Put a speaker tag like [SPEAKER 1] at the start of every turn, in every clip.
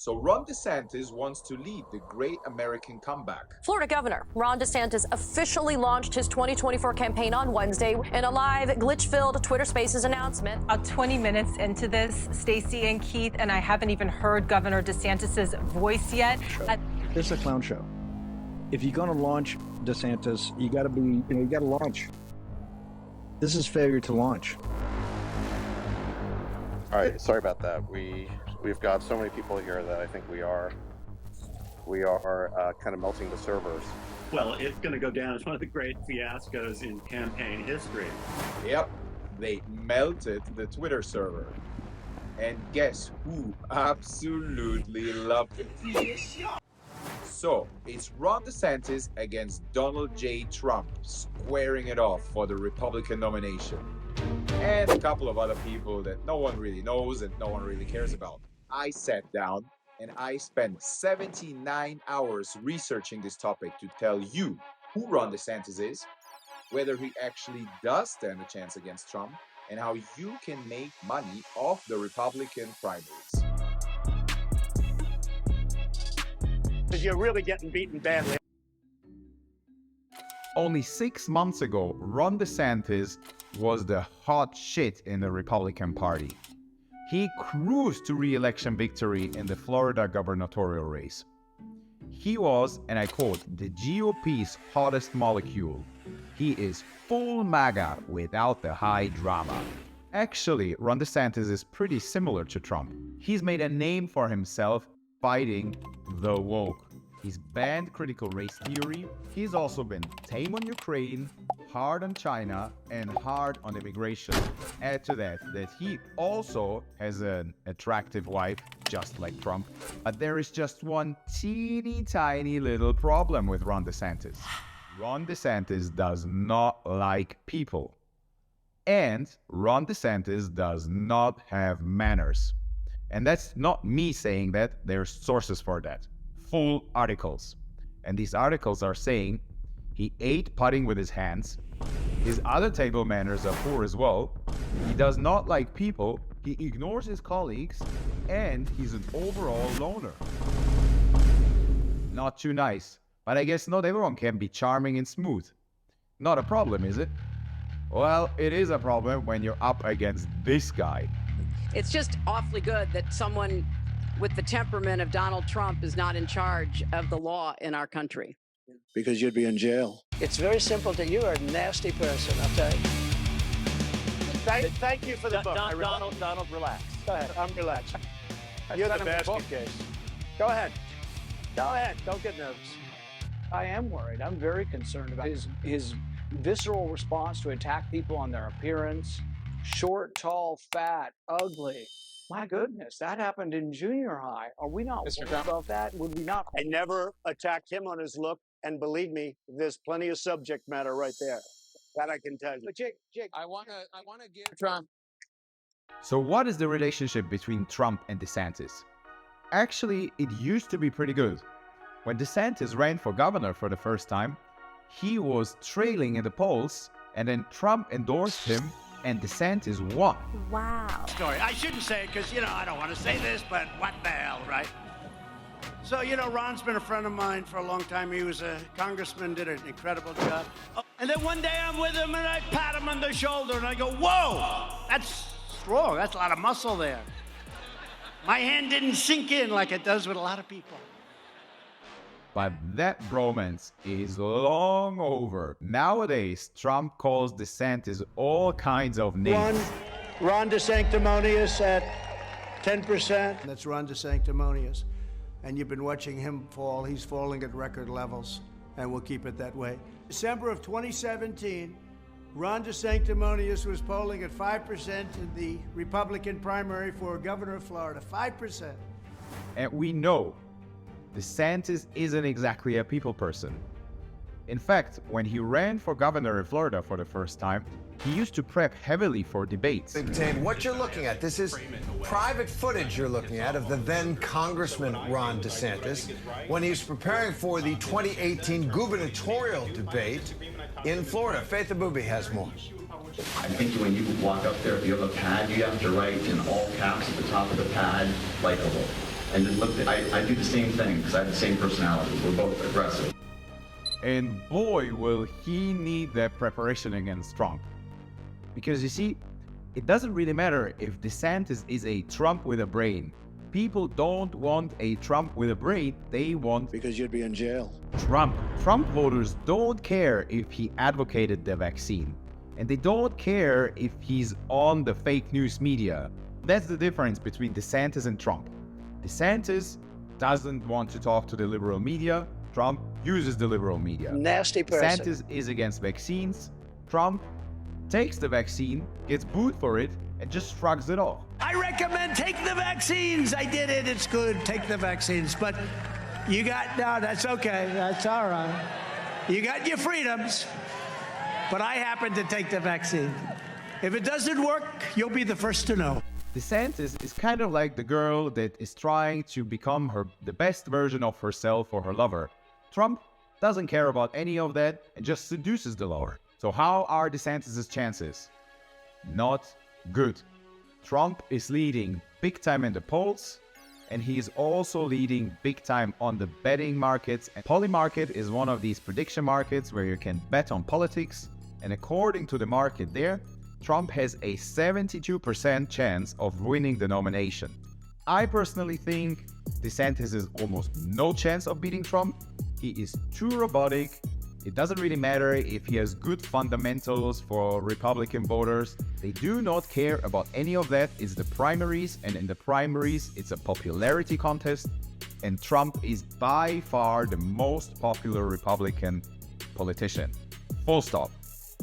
[SPEAKER 1] So Ron DeSantis wants to lead the great American comeback.
[SPEAKER 2] Florida Governor Ron DeSantis officially launched his 2024 campaign on Wednesday in a live, glitch-filled Twitter Spaces announcement.
[SPEAKER 3] About 20 minutes into this, Stacey and Keith, and I haven't even heard Governor DeSantis' voice yet.
[SPEAKER 4] This is a clown show. If you're going to launch DeSantis, you got to you got to launch. This is failure to launch.
[SPEAKER 5] All right, sorry about that. We've got so many people here that I think we are kind of melting the servers.
[SPEAKER 6] Well, it's going to go down as one of the great fiascos in campaign history.
[SPEAKER 1] Yep, they melted the Twitter server. And guess who absolutely loved it? So, it's Ron DeSantis against Donald J. Trump squaring it off for the Republican nomination. And a couple of other people that no one really knows and no one really cares about. I sat down and I spent 79 hours researching this topic to tell you who Ron DeSantis is, whether he actually does stand a chance against Trump, and how you can make money off the Republican primaries.
[SPEAKER 6] Because you're really getting beaten badly.
[SPEAKER 7] Only 6 months ago, Ron DeSantis was the hot shit in the Republican Party. He cruised to re-election victory in the Florida gubernatorial race. He was, and I quote, the GOP's hottest molecule. He is full MAGA without the high drama. Actually, Ron DeSantis is pretty similar to Trump. He's made a name for himself fighting the woke. He's banned critical race theory. He's also been tame on Ukraine, hard on China, and hard on immigration. Add to that he also has an attractive wife, just like Trump. But there is just one teeny tiny little problem with Ron DeSantis. Ron DeSantis does not like people. And Ron DeSantis does not have manners. And that's not me saying that, there's sources for that. Full articles. And these articles are saying he ate pudding with his hands, his other table manners are poor as well, he does not like people, he ignores his colleagues, and he's an overall loner. Not too nice, but I guess not everyone can be charming and smooth. Not a problem, is it? Well, it is a problem when you're up against this guy.
[SPEAKER 8] It's just awfully good that someone with the temperament of Donald Trump is not in charge of the law in our country.
[SPEAKER 4] Because you'd be in jail.
[SPEAKER 9] It's very simple. You're a nasty person, I'll tell you.
[SPEAKER 6] Thank you for the book.
[SPEAKER 9] Donald, relax.
[SPEAKER 6] Go ahead. I'm relaxed.
[SPEAKER 9] You're
[SPEAKER 6] Send
[SPEAKER 9] the
[SPEAKER 6] him the
[SPEAKER 9] basket
[SPEAKER 6] book.
[SPEAKER 9] case.
[SPEAKER 6] Go ahead. Go ahead. Don't get nervous.
[SPEAKER 9] I am worried. I'm very concerned about his visceral response to attack people on their appearance. Short, tall, fat, ugly. My goodness, that happened in junior high. Are we not worried about that? Would we not?
[SPEAKER 6] I never attacked him on his look, and believe me, there's plenty of subject matter right there. That I can tell you.
[SPEAKER 9] But Jake,
[SPEAKER 10] I want to give
[SPEAKER 9] Trump.
[SPEAKER 7] So what is the relationship between Trump and DeSantis? Actually, it used to be pretty good. When DeSantis ran for governor for the first time, he was trailing in the polls, and then Trump endorsed him, and DeSantis won.
[SPEAKER 2] Wow.
[SPEAKER 6] Story. I shouldn't say it because, I don't want to say this, but what the hell, right? So, Ron's been a friend of mine for a long time. He was a congressman, did an incredible job. Oh, and then one day I'm with him and I pat him on the shoulder and I go, whoa, that's strong. That's a lot of muscle there. My hand didn't sink in like it does with a lot of people.
[SPEAKER 7] But that bromance is long over. Nowadays, Trump calls DeSantis all kinds of names.
[SPEAKER 9] Ron DeSanctimonious at 10%.
[SPEAKER 11] That's Ron DeSanctimonious. And you've been watching him fall. He's falling at record levels, and we'll keep it that way. December of 2017, Ron DeSanctimonious was polling at 5% in the Republican primary for governor of Florida. 5%.
[SPEAKER 7] And we know DeSantis isn't exactly a people person. In fact, when he ran for governor in Florida for the first time, he used to prep heavily for debates.
[SPEAKER 12] What you're looking at, this is private footage you're looking at of the then Congressman Ron DeSantis when he was preparing for the 2018 gubernatorial debate in Florida. Faith Abubi has more.
[SPEAKER 13] I think when you walk up there, if you have a pad, you have to write in all caps at the top of the pad, likable.
[SPEAKER 10] and just looked at, I do the same thing because I have the same personality. We're both aggressive.
[SPEAKER 7] And boy, will he need that preparation against Trump. Because you see, it doesn't really matter if DeSantis is a Trump with a brain. People don't want a Trump with a brain, they want...
[SPEAKER 13] Because you'd be in jail.
[SPEAKER 7] Trump. Trump voters don't care if he advocated the vaccine. And they don't care if he's on the fake news media. That's the difference between DeSantis and Trump. DeSantis doesn't want to talk to the liberal media. Trump uses the liberal media.
[SPEAKER 9] Nasty person.
[SPEAKER 7] DeSantis is against vaccines. Trump takes the vaccine, gets booed for it, and just shrugs it off.
[SPEAKER 6] I recommend take the vaccines. I did it. It's good. Take the vaccines. But you got, no, that's okay. That's all right. You got your freedoms. But I happen to take the vaccine. If it doesn't work, you'll be the first to know.
[SPEAKER 7] DeSantis is kind of like the girl that is trying to become the best version of herself for her lover. Trump doesn't care about any of that and just seduces the lover. So how are DeSantis' chances? Not good. Trump is leading big time in the polls, and he is also leading big time on the betting markets. And Poly market is one of these prediction markets where you can bet on politics. And according to the market there, Trump has a 72% chance of winning the nomination. I personally think DeSantis has almost no chance of beating Trump. He is too robotic. It doesn't really matter if he has good fundamentals for Republican voters. They do not care about any of that. It's the primaries, and in the primaries, it's a popularity contest. And Trump is by far the most popular Republican politician. Full stop.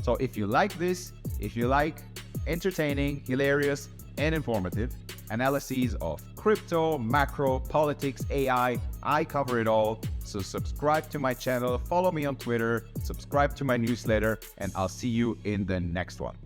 [SPEAKER 7] So if you like this, if you like entertaining, hilarious, and informative analyses of crypto, macro, politics, AI, I cover it all. So subscribe to my channel, follow me on Twitter, subscribe to my newsletter, and I'll see you in the next one.